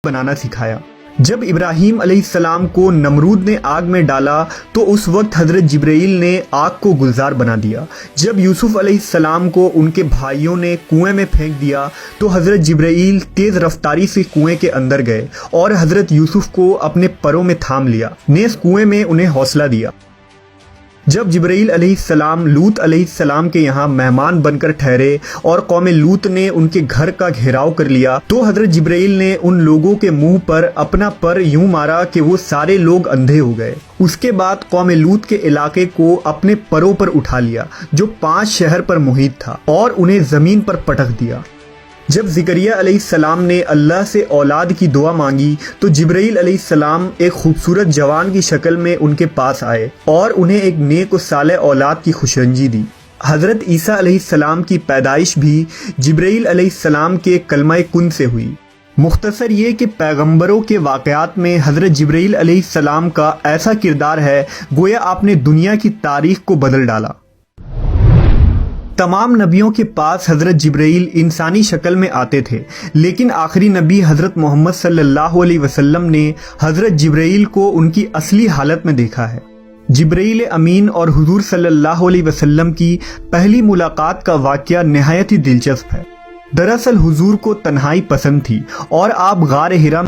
بنانا سکھایا۔ جب ابراہیم علیہ السلام کو نمرود نے آگ میں ڈالا تو اس وقت حضرت جبرائیل نے آگ کو گلزار بنا دیا۔ جب یوسف علیہ السلام کو ان کے بھائیوں نے کنویں میں پھینک دیا تو حضرت جبرائیل تیز رفتاری سے کنویں کے اندر گئے اور حضرت یوسف کو اپنے پروں میں تھام لیا، نیز کنویں میں انہیں حوصلہ دیا۔ جب جبرائیل علیہ السلام لوط علیہ السلام کے یہاں مہمان بن کر ٹھہرے اور قوم لوط نے ان کے گھر کا گھیراؤ کر لیا تو حضرت جبرائیل نے ان لوگوں کے منہ پر اپنا پر یوں مارا کہ وہ سارے لوگ اندھے ہو گئے۔ اس کے بعد قوم لوط کے علاقے کو اپنے پروں پر اٹھا لیا جو 5 شہر پر محیط تھا اور انہیں زمین پر پٹک دیا۔ جب زکریا علیہ السلام نے اللہ سے اولاد کی دعا مانگی تو جبرائیل علیہ السلام ایک خوبصورت جوان کی شکل میں ان کے پاس آئے اور انہیں ایک نیک و صالح اولاد کی خوشنجی دی۔ حضرت عیسیٰ علیہ السلام کی پیدائش بھی جبرائیل علیہ السلام کے کلمہ کن سے ہوئی۔ مختصر یہ کہ پیغمبروں کے واقعات میں حضرت جبرائیل علیہ السلام کا ایسا کردار ہے گویا آپ نے دنیا کی تاریخ کو بدل ڈالا۔ تمام نبیوں کے پاس حضرت جبرائیل انسانی شکل میں آتے تھے، لیکن آخری نبی حضرت محمد صلی اللہ علیہ وسلم نے حضرت جبرائیل کو ان کی اصلی حالت میں دیکھا ہے۔ جبرائیل امین اور حضور صلی اللہ علیہ وسلم کی پہلی ملاقات کا واقعہ نہایت ہی دلچسپ ہے۔ دراصل حضور کو تنہائی پسند تھی اور آپ غار حرا میں